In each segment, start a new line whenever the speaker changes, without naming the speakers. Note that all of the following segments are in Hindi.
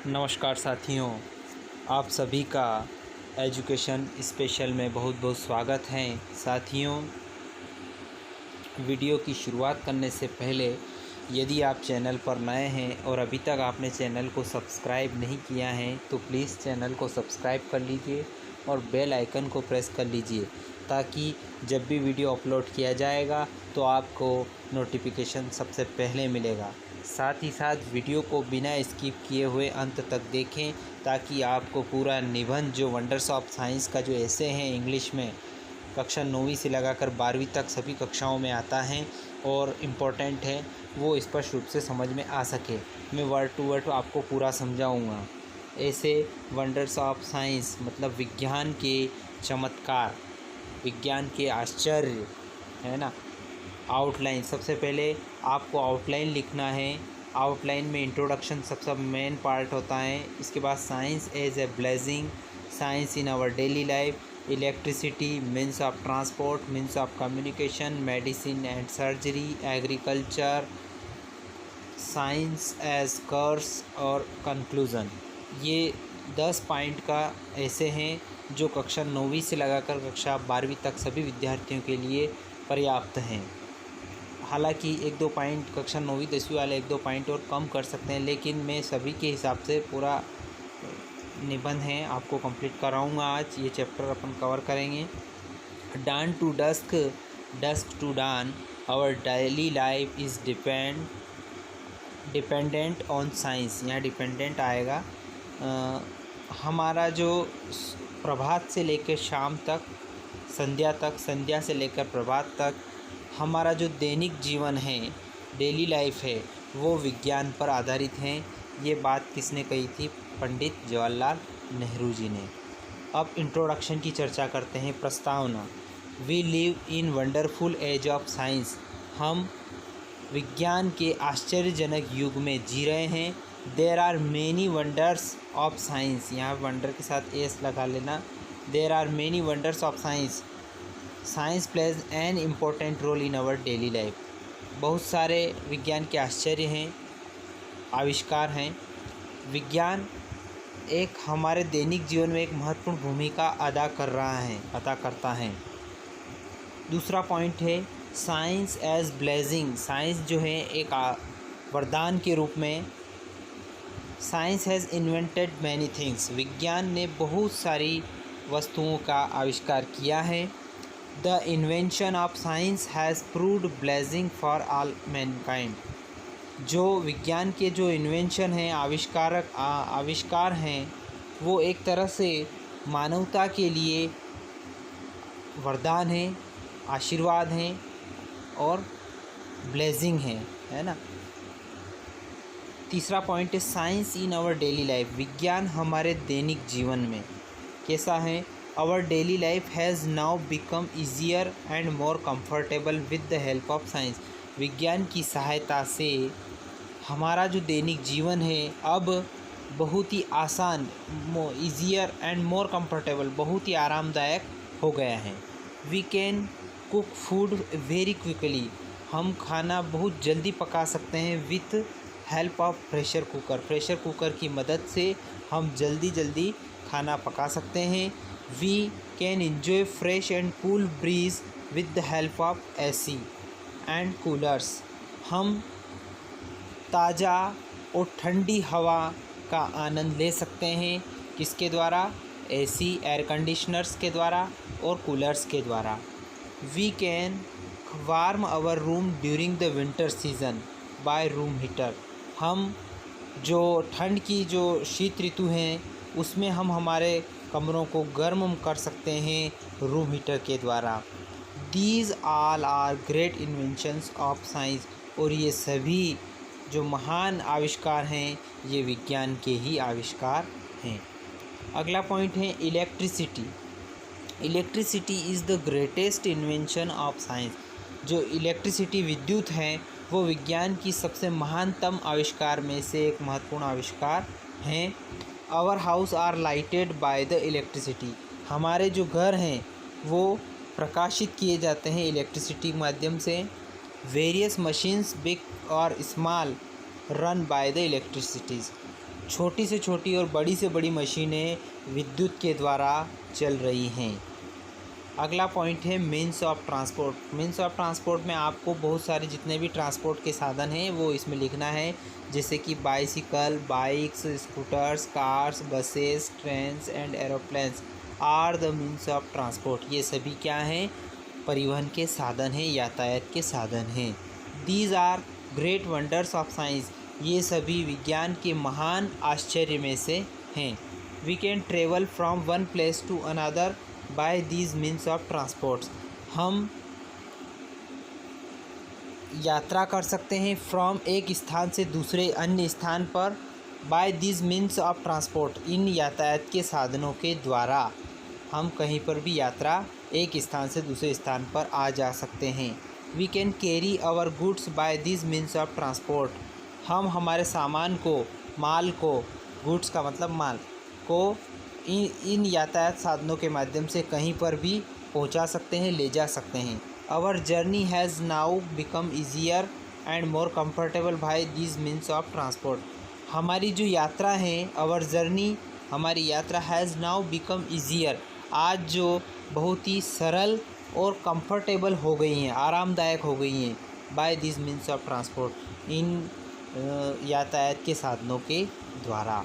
नमस्कार साथियों, आप सभी का एजुकेशन स्पेशल में बहुत बहुत स्वागत है। साथियों, वीडियो की शुरुआत करने से पहले यदि आप चैनल पर नए हैं और अभी तक आपने चैनल को सब्सक्राइब नहीं किया है तो प्लीज़ चैनल को सब्सक्राइब कर लीजिए और बेल आइकन को प्रेस कर लीजिए ताकि जब भी वीडियो अपलोड किया जाएगा तो आपको नोटिफिकेशन सबसे पहले मिलेगा। साथ ही साथ वीडियो को बिना स्किप किए हुए अंत तक देखें ताकि आपको पूरा निबंध जो वंडर्स ऑफ साइंस का जो ऐसे हैं इंग्लिश में कक्षा 9वीं से लगाकर 12वीं तक सभी कक्षाओं में आता है और इम्पोर्टेंट है वो स्पष्ट रूप से समझ में आ सके। मैं वर्ड टू वर्ड आपको पूरा समझाऊंगा। ऐसे वंडर्स ऑफ साइंस मतलब विज्ञान के चमत्कार, विज्ञान के आश्चर्य, है ना। आउटलाइन, सबसे पहले आपको आउटलाइन लिखना है। आउटलाइन में इंट्रोडक्शन सबसे मेन पार्ट होता है। इसके बाद science as a blessing, science in our daily life, electricity, means of transport, means of communication, medicine and surgery, agriculture, science as curse और कंक्लूज़न। ये 10 पॉइंट का ऐसे हैं जो कक्षा 9वीं से लगाकर कक्षा 12वीं तक सभी विद्यार्थियों के लिए पर्याप्त हैं। हालांकि 1-2 पॉइंट कक्षा 9वीं 10वीं वाले 1-2 पॉइंट और कम कर सकते हैं, लेकिन मैं सभी के हिसाब से पूरा निबंध है आपको कंप्लीट कराऊंगा। आज ये चैप्टर अपन कवर करेंगे। Dawn to dusk, dusk to dawn, our daily life is dependent on science. यहाँ डिपेंडेंट आएगा। हमारा जो प्रभात से लेकर शाम तक, संध्या तक, संध्या से लेकर प्रभात तक हमारा जो दैनिक जीवन है, डेली लाइफ है, वो विज्ञान पर आधारित है। ये बात किसने कही थी? पंडित जवाहरलाल नेहरू जी ने। अब इंट्रोडक्शन की चर्चा करते हैं। प्रस्तावना। We live in wonderful age of science. हम विज्ञान के आश्चर्यजनक युग में जी रहे हैं। There are many wonders of science, यहाँ वंडर के साथ एस लगा लेना। There are many wonders of science, science plays an important role in our daily life. बहुत सारे विज्ञान के आश्चर्य हैं, आविष्कार हैं। विज्ञान एक हमारे दैनिक जीवन में एक महत्वपूर्ण भूमिका अदा करता है। दूसरा पॉइंट है साइंस एज ब्लेसिंग। साइंस जो है एक वरदान के रूप में। Science has invented many things. विज्ञान ने बहुत सारी वस्तुओं का आविष्कार किया है। The invention of science has proved blessing for all Mankind. जो विज्ञान के जो इन्वेंशन हैं, आविष्कार हैं, वो एक तरह से मानवता के लिए वरदान है, आशीर्वाद हैं और ब्लेसिंग है ना। तीसरा पॉइंट है science in our daily life. विज्ञान हमारे दैनिक जीवन में कैसा है? Our daily life has now become easier and more comfortable with the help of science. विज्ञान की सहायता से हमारा जो दैनिक जीवन है अब बहुत ही आसान, ईजियर एंड मोर कंफर्टेबल, बहुत ही आरामदायक हो गया है। We can cook food very quickly. हम खाना बहुत जल्दी पका सकते हैं with help of pressure cooker. Pressure cooker की मदद से हम जल्दी खाना पका सकते हैं। We can enjoy fresh and cool breeze with the help of AC and coolers. हम ताज़ा और ठंडी हवा का आनंद ले सकते हैं। किसके द्वारा? AC, एयर कंडीशनर्स के द्वारा और कूलर्स के द्वारा। We can warm our room during the winter season by room heater. हम जो ठंड की जो शीत ऋतु हैं उसमें हम हमारे कमरों को गर्म कर सकते हैं रूम हीटर के द्वारा। These all are great inventions of science. और ये सभी जो महान आविष्कार हैं ये विज्ञान के ही आविष्कार हैं। अगला पॉइंट है electricity. Electricity is the greatest invention of science. जो इलेक्ट्रिसिटी, विद्युत है, वो विज्ञान की सबसे महानतम आविष्कार में से एक महत्वपूर्ण आविष्कार हैं। Our house are lighted by the electricity. हमारे जो घर हैं वो प्रकाशित किए जाते हैं इलेक्ट्रिसिटी के माध्यम से। वेरियस मशीन्स बिग और स्मॉल रन बाय द इलेक्ट्रिसिटीज़। छोटी से छोटी और बड़ी से बड़ी मशीनें विद्युत के द्वारा चल रही हैं। अगला पॉइंट है means of transport. Means of transport में आपको बहुत सारे जितने भी ट्रांसपोर्ट के साधन हैं वो इसमें लिखना है, जैसे कि bicycle, bikes, scooters, cars, buses, trains and aeroplanes are the means of transport. ये सभी क्या हैं? परिवहन के साधन हैं, यातायात के साधन हैं। These are great wonders of science. ये सभी विज्ञान के महान आश्चर्य में से हैं। We can travel from one place to another by these means of transports. हम यात्रा कर सकते हैं फ्रॉम एक स्थान से दूसरे अन्य स्थान पर by these means of transport. इन यातायात के साधनों के द्वारा हम कहीं पर भी यात्रा एक स्थान से दूसरे स्थान पर आ जा सकते हैं। We can carry our goods by these means of transport. हम हमारे सामान को, माल को, गुड्स का मतलब माल को इन यातायात साधनों के माध्यम से कहीं पर भी पहुंचा सकते हैं, ले जा सकते हैं। Our journey has now become easier and more comfortable by these means of transport. हमारी जो यात्रा है, आवर जर्नी, हमारी यात्रा हैज़ नाउ बिकम ईजियर, आज जो बहुत ही सरल और कंफर्टेबल हो गई हैं, आरामदायक हो गई हैं, by this means of transport, इन यातायात के साधनों के द्वारा।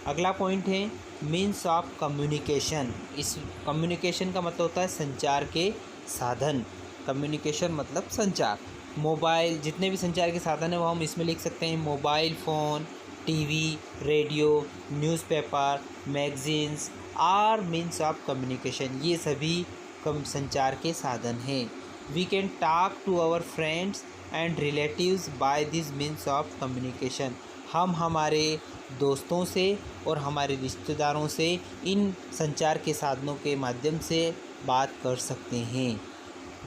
अगला पॉइंट है मीन्स ऑफ कम्युनिकेशन। इस कम्युनिकेशन का मतलब होता है संचार के साधन। कम्युनिकेशन मतलब संचार। मोबाइल, जितने भी संचार के साधन हैं वो हम इसमें लिख सकते हैं। Mobile phone, TV, radio, newspaper, magazines are means of communication. ये सभी संचार के साधन हैं। We can talk to our friends and relatives by this means of communication. हम हमारे दोस्तों से और हमारे रिश्तेदारों से इन संचार के साधनों के माध्यम से बात कर सकते हैं।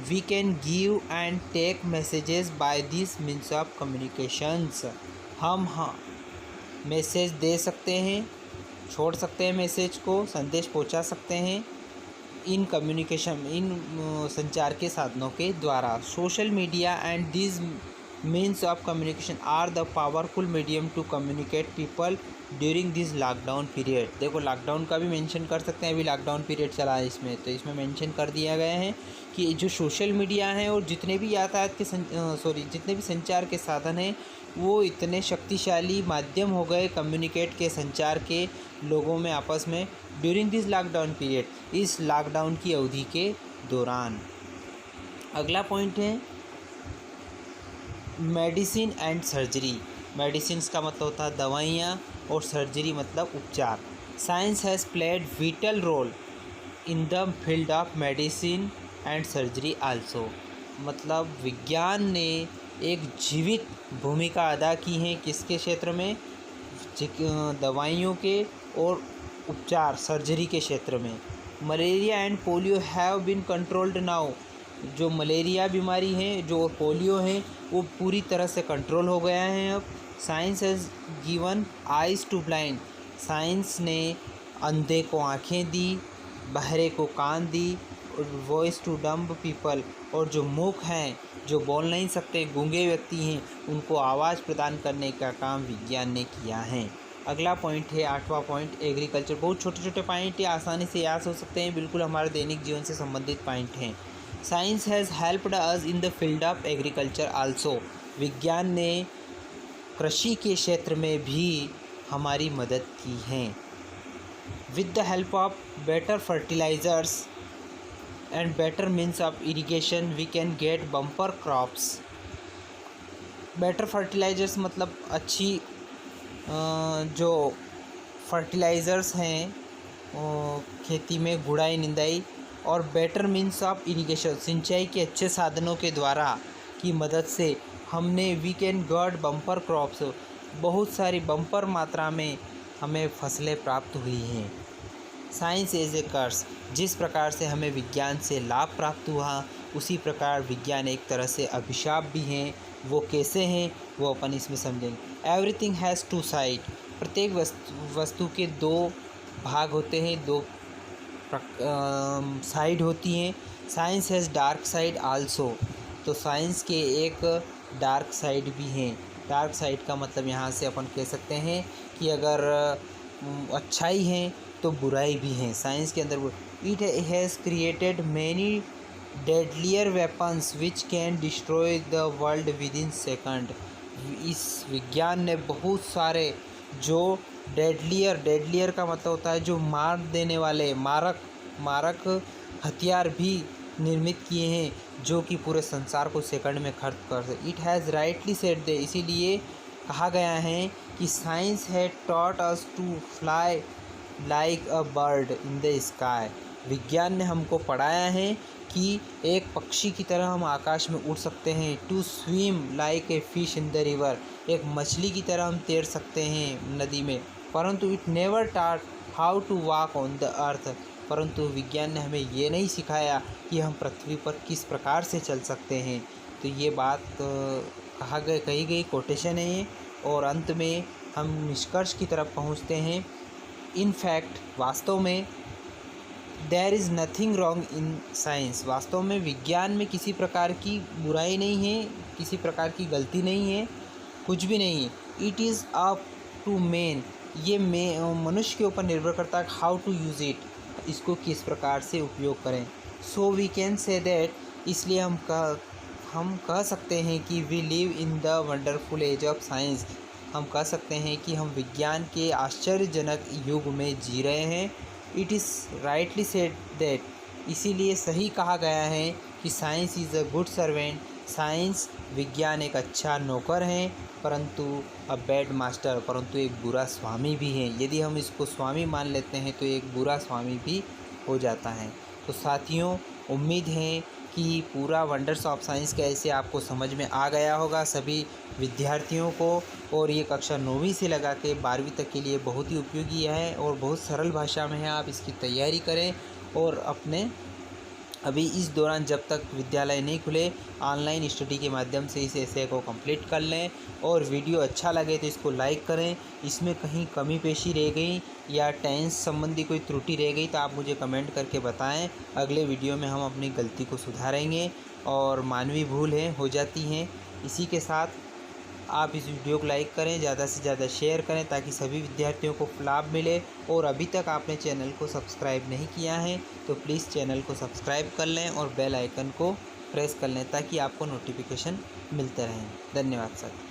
We can give and take messages by this means of communications. हम मैसेज दे सकते हैं, छोड़ सकते हैं मैसेज को, संदेश पहुंचा सकते हैं इन कम्युनिकेशन, इन संचार के साधनों के द्वारा। Social media and this means of communication are the powerful medium to communicate people during this lockdown period. देखो लॉकडाउन का भी मेंशन कर सकते हैं, अभी लॉकडाउन पीरियड चला है इसमें, तो इसमें मेंशन कर दिया गया है कि जो सोशल मीडिया है और जितने भी यातायात के जितने भी संचार के साधन हैं वो इतने शक्तिशाली माध्यम हो गए कम्युनिकेट के, संचार के लोगों में आपस में ड्यूरिंग दिस लॉकडाउन पीरियड, इस लॉकडाउन की अवधि के दौरान। अगला पॉइंट है मेडिसिन एंड सर्जरी। मेडिसिन का मतलब होता है दवाइयाँ और सर्जरी मतलब उपचार। Science has played vital role in the field of medicine and surgery also. मतलब विज्ञान ने एक जीवित भूमिका अदा की है किसके क्षेत्र में? दवाइयों के और उपचार, सर्जरी के क्षेत्र में। Malaria and polio have been controlled now. जो मलेरिया बीमारी है, जो पोलियो है, वो पूरी तरह से कंट्रोल हो गया है अब। Science has given eyes to blind. Science ने अंधे को आँखें दी, बहरे को कान दी, और वॉइस टू डम्ब पीपल, और जो मूक हैं, जो बोल नहीं सकते, गूंगे व्यक्ति हैं, उनको आवाज़ प्रदान करने का काम विज्ञान ने किया है। अगला पॉइंट है 8वां पॉइंट एग्रीकल्चर। बहुत छोटे छोटे पॉइंट ये आसानी से याद हो सकते हैं, बिल्कुल हमारे दैनिक जीवन से संबंधित पॉइंट हैं। Science has helped us in the field of agriculture also. विज्ञान ने कृषि के क्षेत्र में भी हमारी मदद की है। With the help of better fertilizers and better means of irrigation we can get bumper crops. Better fertilizers मतलब अच्छी जो फर्टिलाइज़र्स हैं खेती में, गुड़ाई निंदाई, और बेटर मीन्स ऑफ इरिगेशन सिंचाई के अच्छे साधनों के द्वारा की मदद से हमने we can got bumper crops, बहुत सारी बम्पर मात्रा में हमें फसलें प्राप्त हुई हैं। साइंस एज ए कर्स। जिस प्रकार से हमें विज्ञान से लाभ प्राप्त हुआ उसी प्रकार विज्ञान एक तरह से अभिशाप भी हैं। वो कैसे हैं वो अपन इसमें समझेंगे। Everything has two side. प्रत्येक वस्तु के दो भाग होते हैं, दो साइड होती हैं। Science has dark side also. तो साइंस के एक डार्क साइड भी हैं। डार्क साइड का मतलब यहाँ से अपन कह सकते हैं कि अगर अच्छाई है तो बुराई भी है। साइंस के अंदर it has created many deadlier weapons which can destroy the world within second. इस विज्ञान ने बहुत सारे जो डेडलियर का मतलब होता है जो मार देने वाले मारक हथियार भी निर्मित किए हैं, जो कि पूरे संसार को सेकंड में खत्म कर सकते। It has rightly said they, इसीलिए कहा गया है कि science had taught us to fly like a bird in the sky. विज्ञान ने हमको पढ़ाया है कि एक पक्षी की तरह हम आकाश में उड़ सकते हैं। To swim like a fish in the river, एक मछली की तरह हम तैर सकते हैं नदी में। परंतु it never taught how to walk on the earth, परंतु विज्ञान ने हमें ये नहीं सिखाया कि हम पृथ्वी पर किस प्रकार से चल सकते हैं। तो ये बात कही गई कोटेशन है ये, और अंत में हम निष्कर्ष की तरफ पहुंचते हैं। इन फैक्ट, वास्तव में there is nothing wrong in science, वास्तव में विज्ञान में किसी प्रकार की बुराई नहीं है, किसी प्रकार की गलती नहीं है, कुछ भी नहीं है। It is up to man, ये मनुष्य के ऊपर निर्भर करता है हाउ टू यूज़ इट, इसको किस प्रकार से उपयोग करें। So we can say that, इसलिए हम कह सकते हैं कि we live in the wonderful age of science, हम कह सकते हैं कि हम विज्ञान के आश्चर्यजनक युग में जी रहे हैं। It is rightly said that, इसीलिए सही कहा गया है कि science is a good servant, science विज्ञान एक अच्छा नौकर है, परंतु अ बैड मास्टर, परंतु एक बुरा स्वामी भी है। यदि हम इसको स्वामी मान लेते हैं तो एक बुरा स्वामी भी हो जाता है। तो साथियों, उम्मीद है कि पूरा वंडर्स ऑफ साइंस कैसे आपको समझ में आ गया होगा सभी विद्यार्थियों को, और ये कक्षा 9वीं से लगा के 12वीं तक के लिए बहुत ही उपयोगी है और बहुत सरल भाषा में है। आप इसकी तैयारी करें और अपने अभी इस दौरान जब तक विद्यालय नहीं खुले ऑनलाइन स्टडी के माध्यम से इस एसे को कंप्लीट कर लें। और वीडियो अच्छा लगे तो इसको लाइक करें। इसमें कहीं कमी पेशी रह गई या टेंस संबंधी कोई त्रुटि रह गई तो आप मुझे कमेंट करके बताएं। अगले वीडियो में हम अपनी गलती को सुधारेंगे, और मानवीय भूल हो जाती हैं। इसी के साथ आप इस वीडियो को लाइक करें, ज़्यादा से ज़्यादा शेयर करें ताकि सभी विद्यार्थियों को लाभ मिले। और अभी तक आपने चैनल को सब्सक्राइब नहीं किया है तो प्लीज़ चैनल को सब्सक्राइब कर लें और बेल आइकन को प्रेस कर लें ताकि आपको नोटिफिकेशन मिलते रहें। धन्यवाद सर।